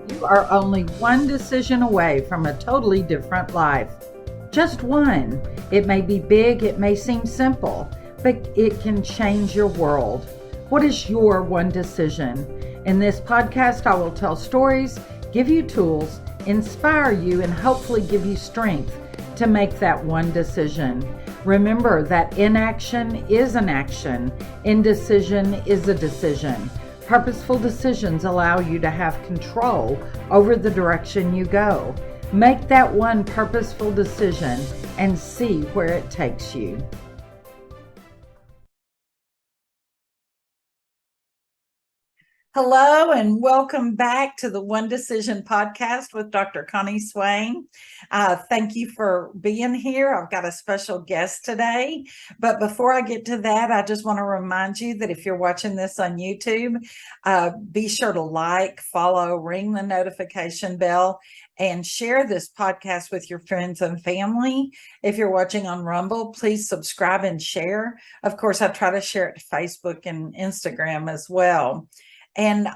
You are only one decision away from a totally different life. Just one. It may be big, it may seem simple, but it can change your world. What is your one decision? In this podcast, I will tell stories, give you tools, inspire you, and hopefully give you strength to make that one decision. Remember that inaction is an action, indecision is a decision. Purposeful decisions allow you to have control over the direction you go. Make that one purposeful decision and see where it takes you. Hello and welcome back to the One Decision podcast with Dr. Connie Swain. Thank you for being here. I've got a special guest today. But before I get to that, I just want to remind you that if you're watching this on YouTube, be sure to like, follow, ring the notification bell, and share this podcast with your friends and family. If you're watching on Rumble, please subscribe and share. Of course, I try to share it to Facebook and Instagram as well. And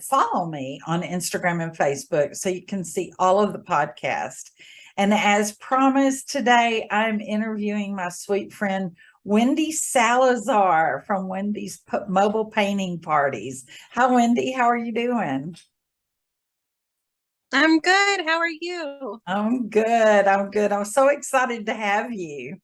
follow me on Instagram and Facebook so you can see all of the podcasts. And as promised, today I'm interviewing my sweet friend Wendy Salazar from Wendy's Mobile Painting Parties. Hi, Wendy. How are you doing? I'm good. How are you? I'm good. I'm so excited to have you.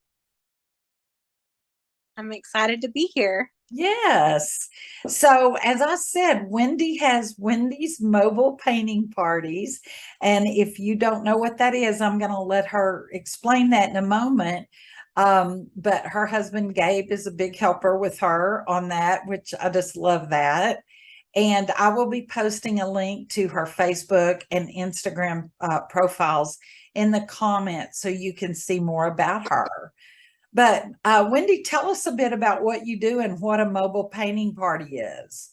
I'm excited to be here. Yes. So, as I said, Wendy has Wendy's Mobile Painting Parties. And if you don't know what that is, I'm going to let her explain that in a moment. But her husband, Gabe, is a big helper with her on that, which I just love that. And I will be posting a link to her Facebook and Instagram profiles in the comments so you can see more about her. But Wendy, tell us a bit about what you do and what a mobile painting party is.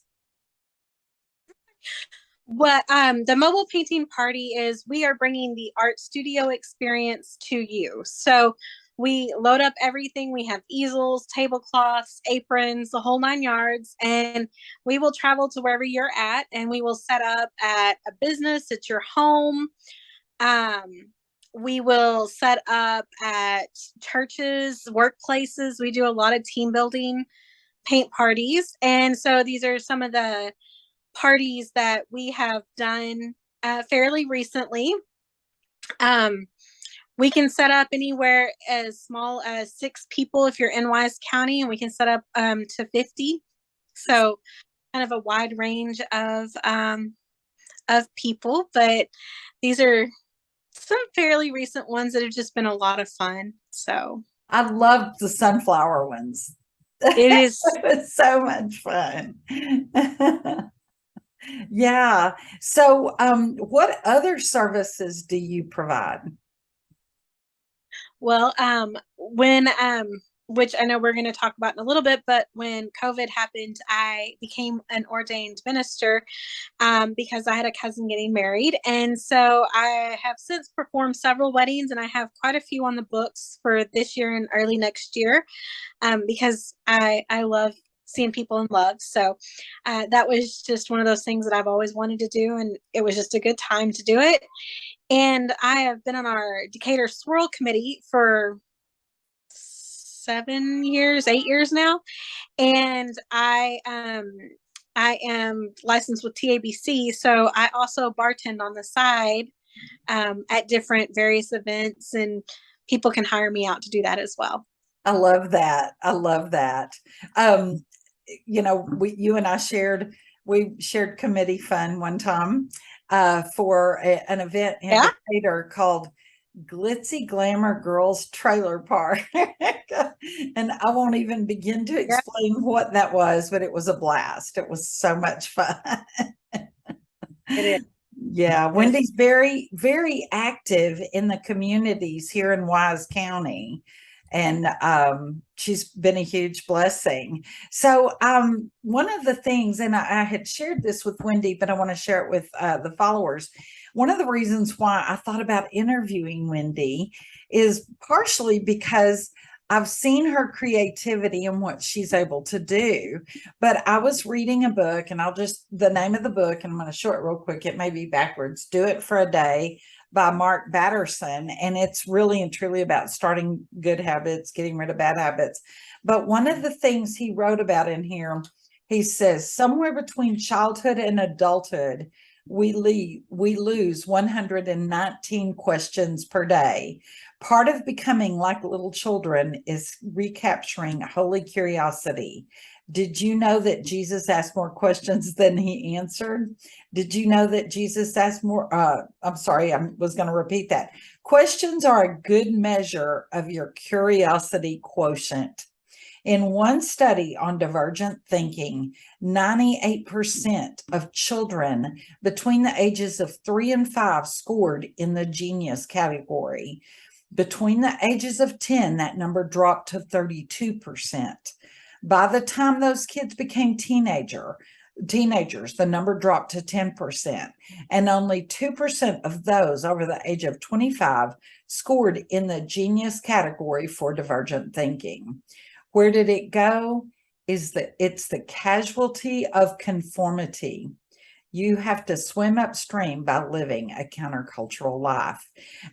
What the mobile painting party is, we are bringing the art studio experience to you. So we load up everything. We have easels, tablecloths, aprons, the whole 9 yards, and we will travel to wherever you're at, and we will set up at a business, at your home. We will set up at churches, workplaces. We do a lot of team building paint parties. And so these are some of the parties that we have done fairly recently. We can set up anywhere as small as 6 people if you're in Wise County, and we can set up to 50. So kind of a wide range of people, but these are some fairly recent ones that have just been a lot of fun. So I love the sunflower ones. it is It's so much fun. Yeah. So what other services do you provide? well, when which I know we're going to talk about in a little bit, but when COVID happened, I became an ordained minister because I had a cousin getting married. And so I have since performed several weddings, and I have quite a few on the books for this year and early next year because I love seeing people in love. So that was just one of those things that I've always wanted to do, and it was just a good time to do it. And I have been on our Decatur Swirl Committee for 7 years, 8 years now, and I am licensed with TABC, so I also bartend on the side at different various events, and people can hire me out to do that as well. I love that. I love that. You and I we shared committee fun one time for an event in Yeah. Decatur called Glitzy Glamour Girls Trailer Park. And I won't even begin to explain what that was, but it was a blast. It was so much fun. It is. Yeah, Wendy's very, very active in the communities here in Wise County. And she's been a huge blessing. So one of the things, and I had shared this with Wendy, but I want to share it with the followers. One of the reasons why I thought about interviewing Wendy is partially because I've seen her creativity and what she's able to do. But I was reading a book, and the name of the book, and I'm going to show it real quick. It may be backwards. Do It for a Day by Mark Batterson. And it's really and truly about starting good habits, getting rid of bad habits. But one of the things he wrote about in here, he says, somewhere between childhood and adulthood, we lose 119 questions per day. Part of becoming like little children is recapturing holy curiosity. Did you know that Jesus asked more questions than he answered? Did you know that Jesus asked more? I'm sorry, I was going to repeat that. Questions are a good measure of your curiosity quotient. In one study on divergent thinking, 98% of children between the ages of 3 and 5 scored in the genius category. Between the ages of 10, that number dropped to 32%. By the time those kids became teenagers, the number dropped to 10%, and only 2% of those over the age of 25 scored in the genius category for divergent thinking. Where did it go? It's the casualty of conformity. You have to swim upstream by living a countercultural life.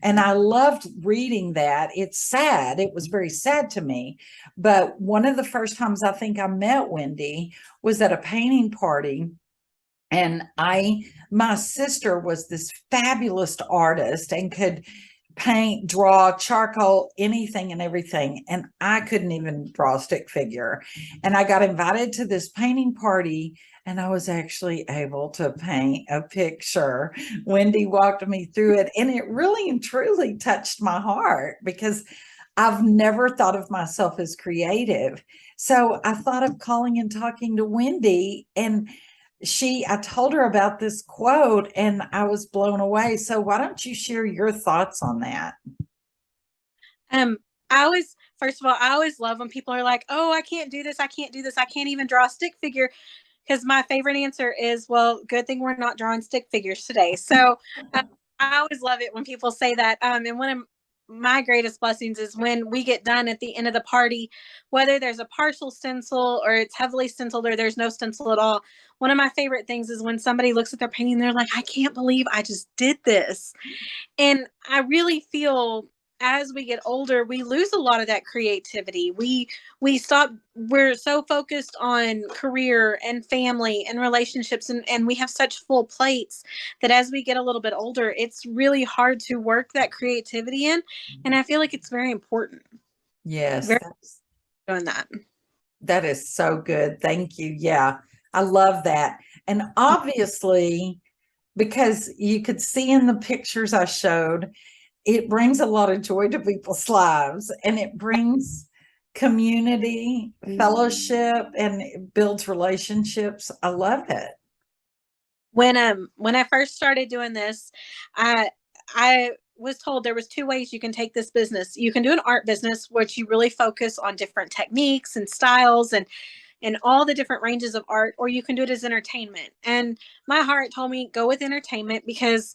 And I loved reading that. It's sad. It was very sad to me. But one of the first times I think I met Wendy was at a painting party. And my sister was this fabulous artist and could paint, draw, charcoal, anything and everything. And I couldn't even draw a stick figure. And I got invited to this painting party, and I was actually able to paint a picture. Wendy walked me through it, and it really and truly touched my heart because I've never thought of myself as creative. So I thought of calling and talking to Wendy, and I told her about this quote and I was blown away. So why don't you share your thoughts on that? Um, first of all, I always love when people are like, "Oh, I can't do this. I can't do this. I can't even draw a stick figure." Because my favorite answer is, "Well, good thing we're not drawing stick figures today." So I always love it when people say that. And one of my greatest blessings is when we get done at the end of the party, whether there's a partial stencil or it's heavily stenciled or there's no stencil at all. One of my favorite things is when somebody looks at their painting, they're like, "I can't believe I just did this." And I really feel as we get older, we lose a lot of that creativity. We're so focused on career and family and relationships, and we have such full plates that as we get a little bit older, it's really hard to work that creativity in. And I feel like it's very important. Yes, Very doing that. that is so good. Thank you. Yeah, I love that. And obviously, because you could see in the pictures I showed, it brings a lot of joy to people's lives, and it brings community, fellowship, and it builds relationships. I love it. When I first started doing this, I was told there was two ways you can take this business. You can do an art business, which you really focus on different techniques and styles and all the different ranges of art, or you can do it as entertainment. And my heart told me go with entertainment because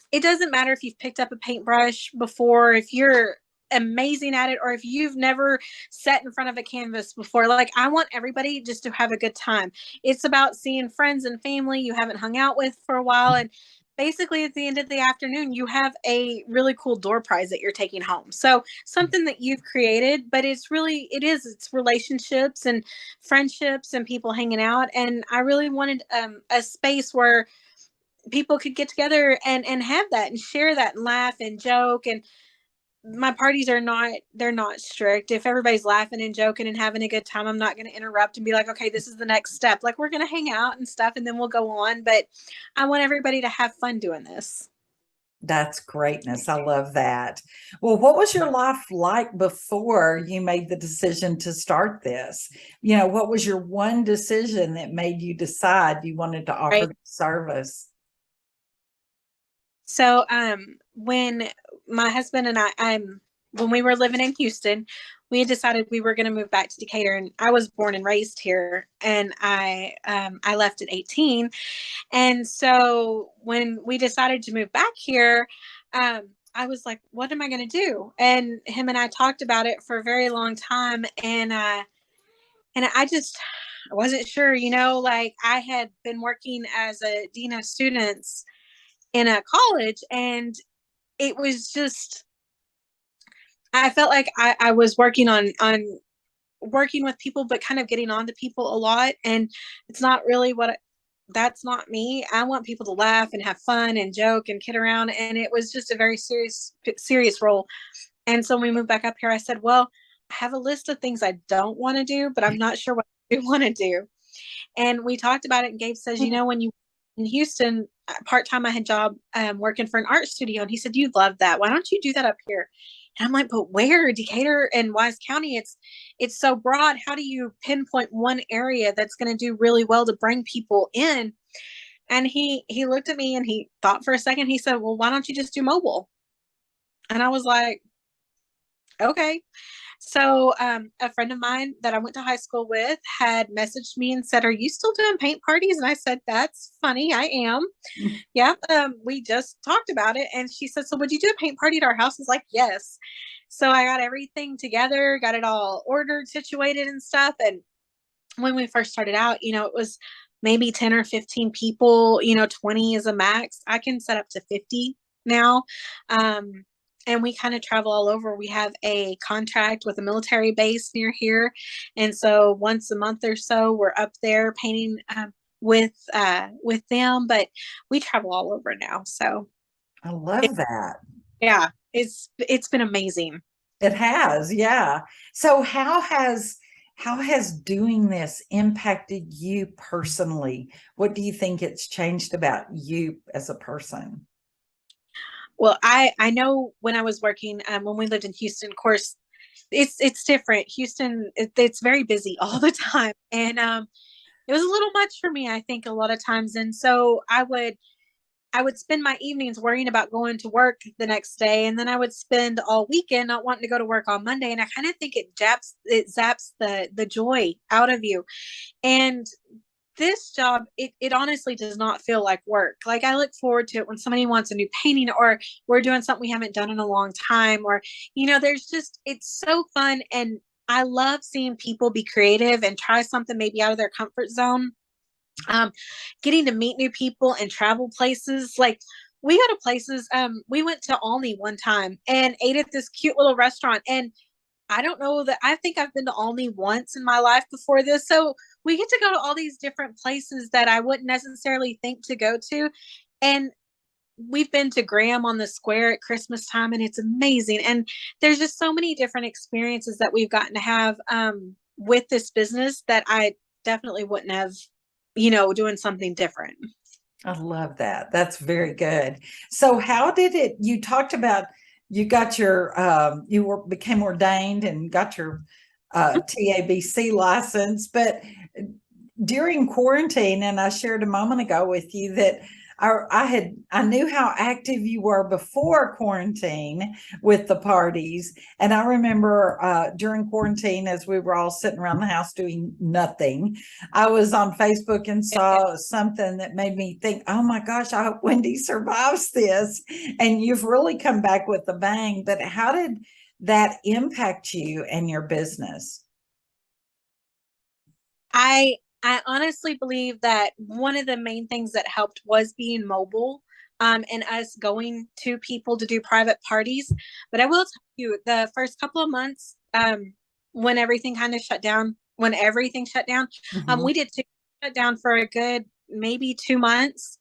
it doesn't matter if you've picked up a paintbrush before, if you're amazing at it, or if you've never sat in front of a canvas before. Like, I want everybody just to have a good time. It's about seeing friends and family you haven't hung out with for a while, and basically at the end of the afternoon you have a really cool door prize that you're taking home. So something that you've created, but it's relationships and friendships and people hanging out. And I really wanted a space where people could get together and have that and share that and laugh and joke. And my parties they're not strict. If everybody's laughing and joking and having a good time, I'm not going to interrupt and be like, "Okay, this is the next step." Like, we're going to hang out and stuff and then we'll go on. But I want everybody to have fun doing this. That's greatness. I love that. Well, what was your life like before you made the decision to start this? What was your one decision that made you decide you wanted to offer Right. the service? So when my husband and when we were living in Houston, we had decided we were going to move back to Decatur. And I was born and raised here, and I left at 18. And so when we decided to move back here, I was like, what am I going to do? And him and I talked about it for a very long time. And I just I wasn't sure, like I had been working as a dean of students in a college, and it was just, I felt like I was working on working with people, but kind of getting on to people a lot. And it's not really that's not me. I want people to laugh and have fun and joke and kid around. And it was just a very serious role. And so when we moved back up here, I said, well, I have a list of things I don't want to do, but I'm not sure what I do want to do. And we talked about it. And Gabe says, when you in Houston, part-time, I had a job working for an art studio. And he said, you'd love that. Why don't you do that up here? And I'm like, but where? Decatur and Wise County, it's so broad. How do you pinpoint one area that's going to do really well to bring people in? And he looked at me and he thought for a second. He said, well, why don't you just do mobile? And I was like, okay. So a friend of mine that I went to high school with had messaged me and said, are you still doing paint parties? And I said, that's funny. I am. Yeah. We just talked about it. And she said, so would you do a paint party at our house? I was like, yes. So I got everything together, got it all ordered, situated and stuff. And when we first started out, it was maybe 10 or 15 people, 20 is a max. I can set up to 50 now. And we kind of travel all over. We have a contract with a military base near here. And so once a month or so, we're up there painting with them, but we travel all over now. So I love that. yeah, it's been amazing. It has, yeah. So how has doing this impacted you personally? What do you think it's changed about you as a person? Well, I know when I was working, when we lived in Houston, of course, it's different. Houston, it's very busy all the time, and it was a little much for me, I think, a lot of times. And so I would spend my evenings worrying about going to work the next day, and then I would spend all weekend not wanting to go to work on Monday. And I kind of think it zaps the joy out of you. And this job, it honestly does not feel like work. Like I look forward to it when somebody wants a new painting, or we're doing something we haven't done in a long time, or, there's just, it's so fun. And I love seeing people be creative and try something maybe out of their comfort zone. Getting to meet new people and travel places. Like we go to places, we went to Alney one time and ate at this cute little restaurant. And I don't know that I think I've been to Alney once in my life before this. So we get to go to all these different places that I wouldn't necessarily think to go to. And we've been to Graham on the Square at Christmas time, and it's amazing. And there's just so many different experiences that we've gotten to have with this business that I definitely wouldn't have, doing something different. I love that. That's very good. So how did you talked about you got your became ordained and got your TABC license, but during quarantine, and I shared a moment ago with you that I knew how active you were before quarantine with the parties. And I remember during quarantine, as we were all sitting around the house doing nothing, I was on Facebook and saw something that made me think, oh my gosh, I hope Wendy survives this. And you've really come back with a bang. But how did that impact you and your business? I honestly believe that one of the main things that helped was being mobile, and us going to people to do private parties. But I will tell you, the first couple of months, when everything kind of shut down, Mhm. we did shut down for a good maybe 2 months.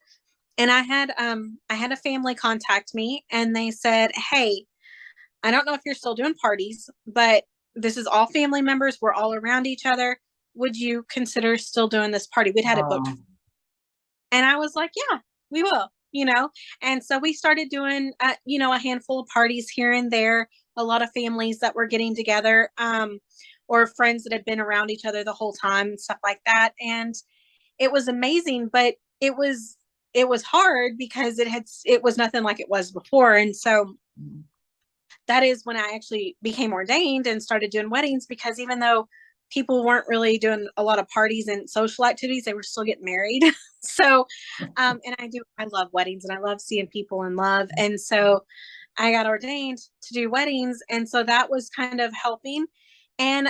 And I had a family contact me, and they said, hey, I don't know if you're still doing parties, but this is all family members. We're all around each other. Would you consider still doing this party? We'd had it booked. Oh, And I was like, yeah, we will. And so we started doing, a handful of parties here and there, a lot of families that were getting together, or friends that had been around each other the whole time and stuff like that. And it was amazing, but it was hard because it was nothing like it was before. And so that is when I actually became ordained and started doing weddings, because even though people weren't really doing a lot of parties and social activities, they were still getting married. So, and I love weddings and I love seeing people in love. And so, I got ordained to do weddings. And so that was kind of helping. And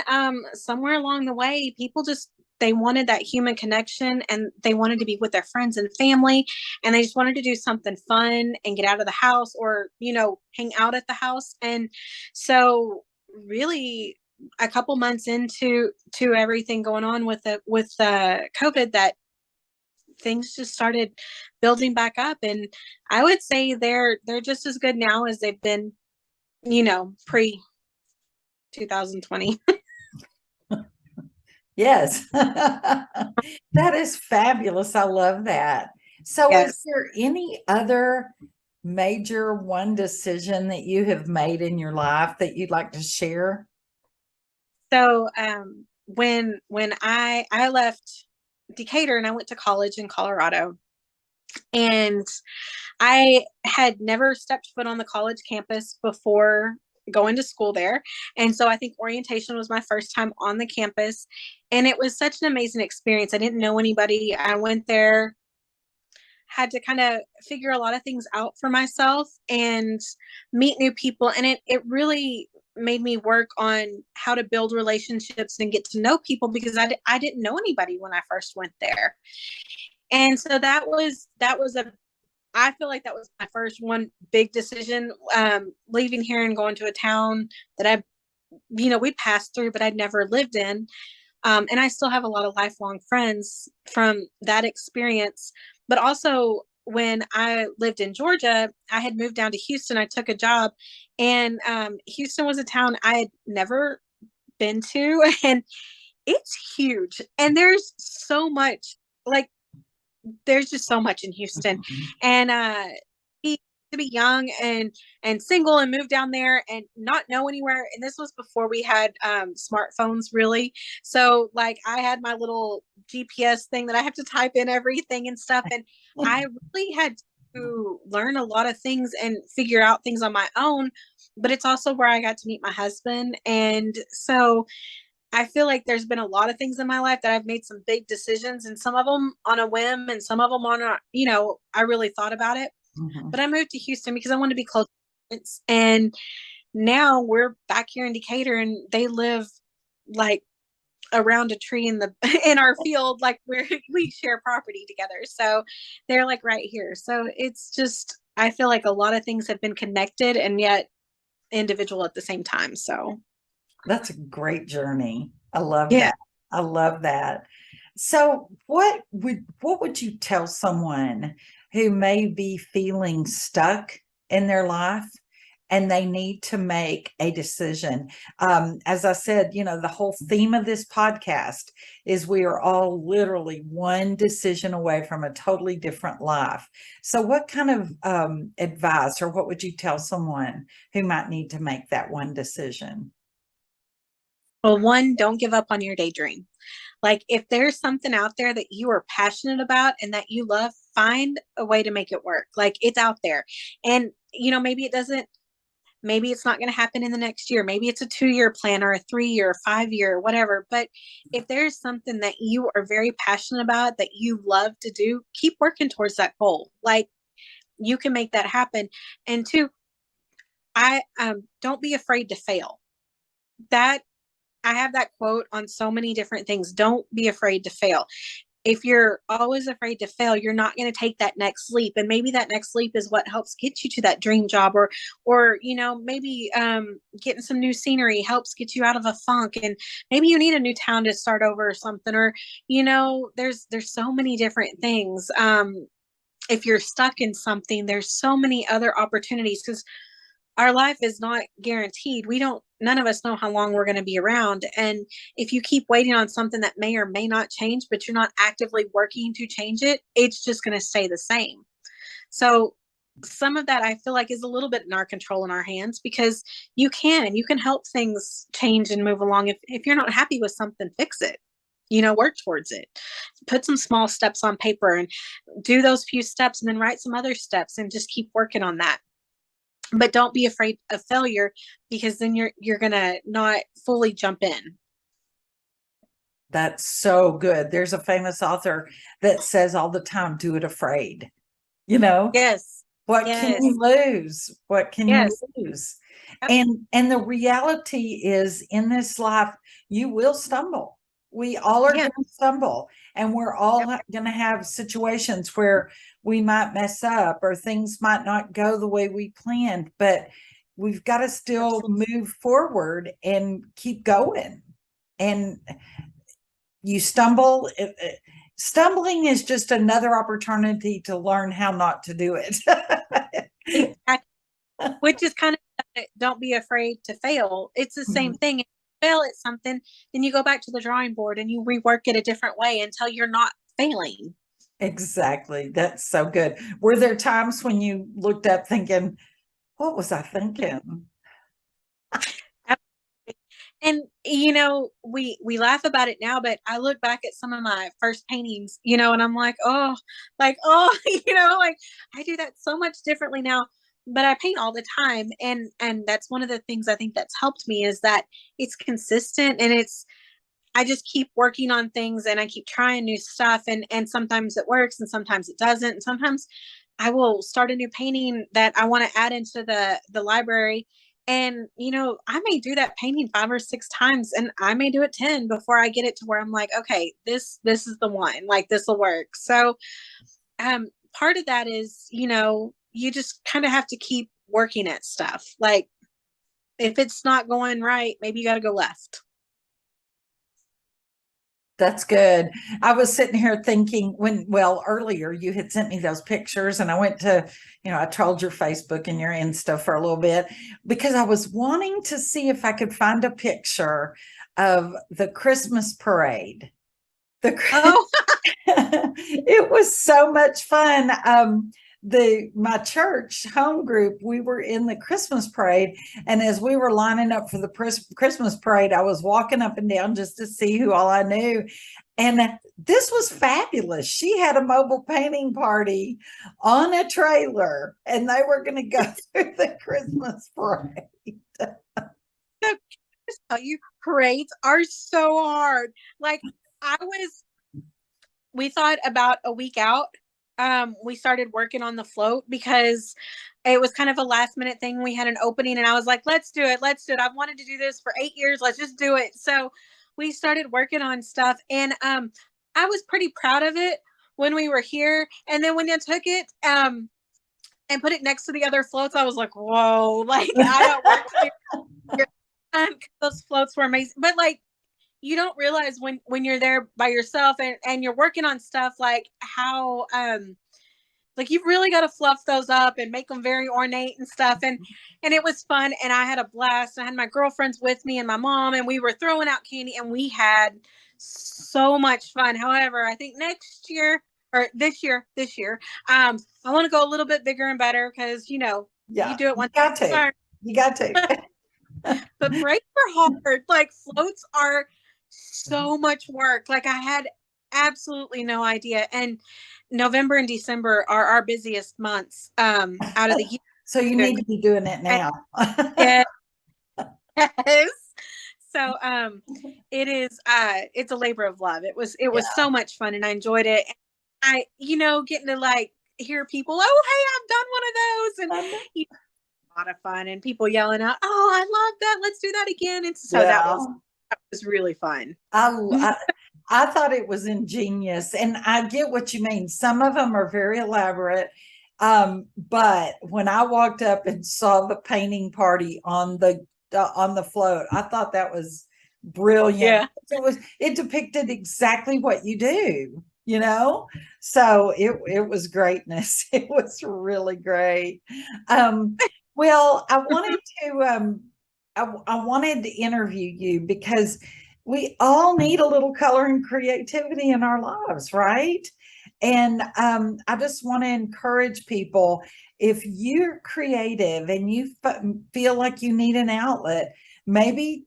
somewhere along the way, people just, they wanted that human connection and they wanted to be with their friends and family. And they just wanted to do something fun and get out of the house or, you know, hang out at the house. And so really a couple months into everything going on with COVID, that things just started building back up. And I would say they're just as good now as they've been, you know, pre 2020. Yes. That is fabulous. I love that. So Yes. is there any other major one decision that you have made in your life that you'd like to share? So when I left Decatur and I went to college in Colorado, and I had never stepped foot on the college campus before going to school there. And so I think orientation was my first time on the campus. And it was such an amazing experience. I didn't know anybody. I went there, had to kind of figure a lot of things out for myself and meet new people. And it really made me work on how to build relationships and get to know people, because I didn't know anybody when I first went there. And so that was a, I feel like that was my first one big decision, leaving here and going to a town that we'd passed through, but I'd never lived in. And I still have a lot of lifelong friends from that experience. But also, when I lived in Georgia, I had moved down to Houston. I took a job, and Houston was a town I had never been to, and it's huge. And there's so much, like, there's just so much in Houston. And to be young and single and move down there and not know anywhere. And this was before we had smartphones, really. So like I had my little GPS thing that I have to type in everything and stuff. And I really had to learn a lot of things and figure out things on my own. But it's also where I got to meet my husband. And so I feel like there's been a lot of things in my life that I've made some big decisions, and some of them on a whim and some of them on a, I really thought about it. Mhm. But I moved to Houston because I wanted to be close to parents. And now we're back here in Decatur, and they live like around a tree in the in our field, like where we share property together. So they're like right here. So it's just, I feel like a lot of things have been connected and yet individual at the same time. So That's a great journey. I love yeah. that. I love that. So what would you tell someone who may be feeling stuck in their life and they need to make a decision? As I said, the whole theme of this podcast is we are all literally one decision away from a totally different life. So what kind of advice, or what would you tell someone who might need to make that one decision? Well, one, don't give up on your daydream. Like if there's something out there that you are passionate about and that you love, find a way to make it work. Like it's out there. And maybe it's not going to happen in the next year. Maybe it's a 2-year plan or a 3-year, 5-year, whatever. But if there's something that you are very passionate about, that you love to do, keep working towards that goal. Like you can make that happen. And two, I don't be afraid to fail. That I have that quote on so many different things. Don't be afraid to fail. If you're always afraid to fail, you're not going to take that next leap. And maybe that next leap is what helps get you to that dream job, or maybe getting some new scenery helps get you out of a funk. And maybe you need a new town to start over or something, or, there's so many different things. If you're stuck in something, there's so many other opportunities, because our life is not guaranteed. None of us know how long we're going to be around. And if you keep waiting on something that may or may not change, but you're not actively working to change it, it's just going to stay the same. So some of that I feel like is a little bit in our control, in our hands, because you can help things change and move along. If you're not happy with something, fix it. Work towards it. Put some small steps on paper and do those few steps, and then write some other steps and just keep working on that. But don't be afraid of failure, because then you're gonna not fully jump in. That's so good. There's a famous author that says all the time, do it afraid, Yes. What can Yes. you lose? What can you Yes. lose? Yep. And the reality is, in this life, you will stumble. We all are Yeah. going to stumble, and we're all Yep. going to have situations where we might mess up or things might not go the way we planned, but we've got to still Absolutely. move forward and keep going. And you stumble. Stumbling is just another opportunity to learn how not to do it. Exactly. Which is kind of, don't be afraid to fail. It's the same thing. If you fail at something, then you go back to the drawing board and you rework it a different way until you're not failing. Exactly. That's so good. Were there times when you looked up thinking, what was I thinking? And you know, we laugh about it now, but I look back at some of my first paintings, you know, and I'm like, oh, you know, like I do that so much differently now. But I paint all the time, and that's one of the things I think that's helped me is that it's consistent, and it's I just keep working on things, and I keep trying new stuff, and sometimes it works and sometimes it doesn't. And sometimes I will start a new painting that I want to add into the library. And you know, I may do that painting 5 or 6 times, and I may do it 10 before I get it to where I'm like, okay, this is the one, like this will work. So part of that is, you know, you just kind of have to keep working at stuff. Like if it's not going right, maybe you got to go left. That's good. I was sitting here thinking well, earlier you had sent me those pictures, and I went to, I trolled your Facebook and your Insta for a little bit because I was wanting to see if I could find a picture of the Christmas parade. Oh, It was so much fun. My church home group, we were in the Christmas parade, and as we were lining up for the Christmas parade, I was walking up and down just to see who all I knew. And this was fabulous. She had a mobile painting party on a trailer, and they were going to go through the Christmas parade. tell you, parades are so hard. Like I was we thought about a week out. We started working on the float because it was kind of a last minute thing. We had an opening and I was like, let's do it. Let's do it. I've wanted to do this for 8 years. Let's just do it. So we started working on stuff, and I was pretty proud of it when we were here. And then when I took it and put it next to the other floats, I was like, whoa, like I got work to do. Those floats were amazing. But like you don't realize when you're there by yourself and you're working on stuff, like how like you've really got to fluff those up and make them very ornate and stuff. And it was fun, and I had a blast. I had my girlfriends with me and my mom, and we were throwing out candy, and we had so much fun. However, I think next year or this year, I want to go a little bit bigger and better because you know you Yeah, do it you once. got to. You got to. But parades are hard. Like floats are so much work. Like I had absolutely no idea. And November and December are our busiest months out of the year. So you need to be doing it now. Yes. So it's a labor of love. It was Yeah. so much fun, and I enjoyed it. I getting to like hear people, oh hey, I've done one of those, and a lot of fun, and people yelling out, oh I love that, let's do that again. And so that Yeah. was really fun. I, I thought it was ingenious, and I get what you mean. Some of them are very elaborate. But when I walked up and saw the painting party on the float, I thought that was brilliant. Yeah. It depicted exactly what you do, so it was greatness. It was really great. Well, I wanted to interview you because we all need a little color and creativity in our lives, right? And I just want to encourage people, if you're creative and you feel like you need an outlet, maybe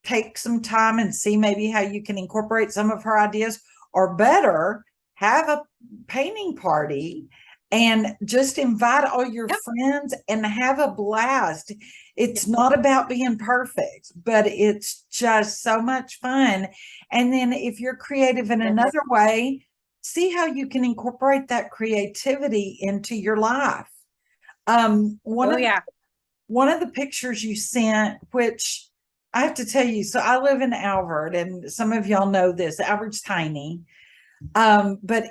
take some time and see maybe how you can incorporate some of her ideas, or better, have a painting party and just invite all your friends and have a blast. It's not about being perfect, but it's just so much fun. And then if you're creative in another way, see how you can incorporate that creativity into your life. One yeah. of the pictures you sent, which I have to tell you, so I live in Albert, and some of y'all know this. Albert's tiny, but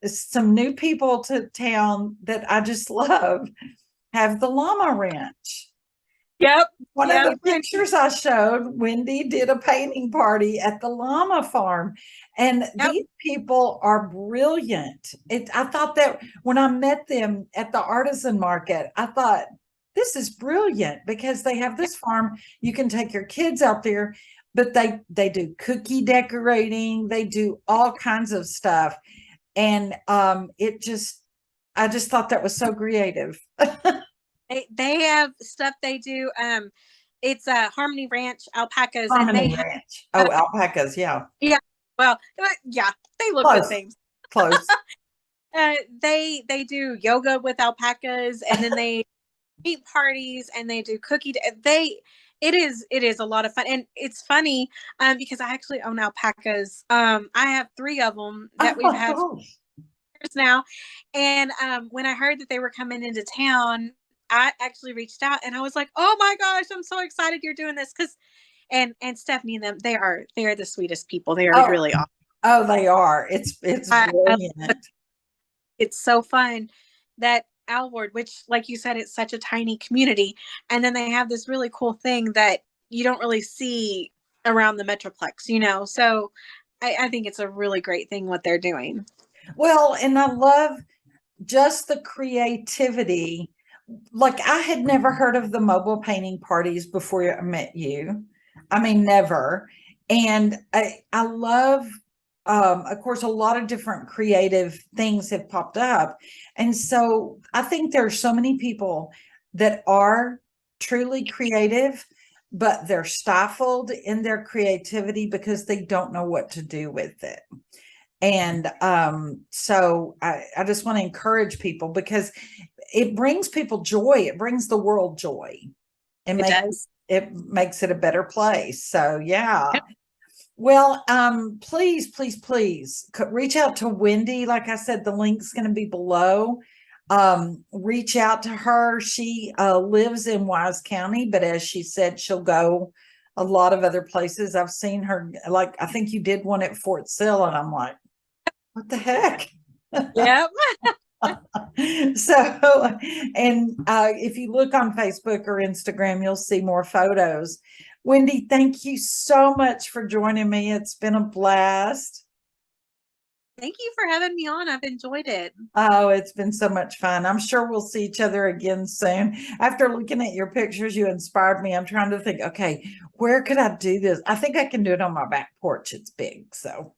some new people to town that I just love have the llama ranch. Yep. One of Yep. the pictures I showed, Wendy did a painting party at the llama farm. And Yep. these people are brilliant. I thought that when I met them at the artisan market, I thought, this is brilliant because they have this farm. You can take your kids out there, but they do cookie decorating, they do all kinds of stuff. And I just thought that was so creative. They have stuff they do. It's Harmony Ranch alpacas, and Harmony they have Ranch. Oh, alpacas, yeah. yeah. Well, yeah, they look the Close, same. close. They do yoga with alpacas, and then they eat parties, and they do it is a lot of fun, and it's funny because I actually own alpacas. I have 3 of them Oh that we've my had for gosh. years now, and when I heard that they were coming into town, I actually reached out and I was like, "Oh my gosh, I'm so excited you're doing this!" Because and Stephanie and them, they are the sweetest people. They are Oh, really awesome. oh, they are. It's brilliant. It's so fun that Alward, which, like you said, it's such a tiny community, and then they have this really cool thing that you don't really see around the Metroplex, So I think it's a really great thing what they're doing. Well, and I love just the creativity. Like I had never heard of the mobile painting parties before I met you. I mean, never. And I love, of course, a lot of different creative things have popped up. And so I think there are so many people that are truly creative, but they're stifled in their creativity because they don't know what to do with it. And so I just want to encourage people because it brings people joy. It brings the world joy and it makes it a better place. So yeah. Yep. Well, please, please, please reach out to Wendy. Like I said, the link's going to be below. Reach out to her. She lives in Wise County, but as she said, she'll go a lot of other places. I've seen her, like, I think you did one at Fort Sill, and I'm like, what the heck? Yep. So, and if you look on Facebook or Instagram, you'll see more photos. Wendy, thank you so much for joining me. It's been a blast. Thank you for having me on. I've enjoyed it. Oh, it's been so much fun. I'm sure we'll see each other again soon. After looking at your pictures, you inspired me. I'm trying to think, okay, where could I do this? I think I can do it on my back porch. It's big. So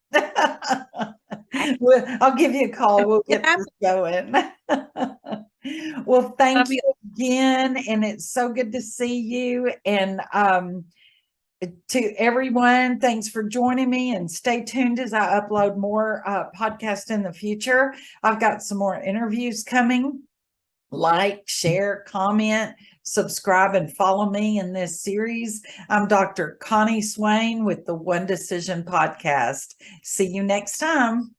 I'll give you a call. We'll get this going. Well, thank you again. And it's so good to see you. And to everyone, thanks for joining me, and stay tuned as I upload more podcasts in the future. I've got some more interviews coming. Like, share, comment, subscribe, and follow me in this series. I'm Dr. Connie Swain with the One Decision Podcast. See you next time.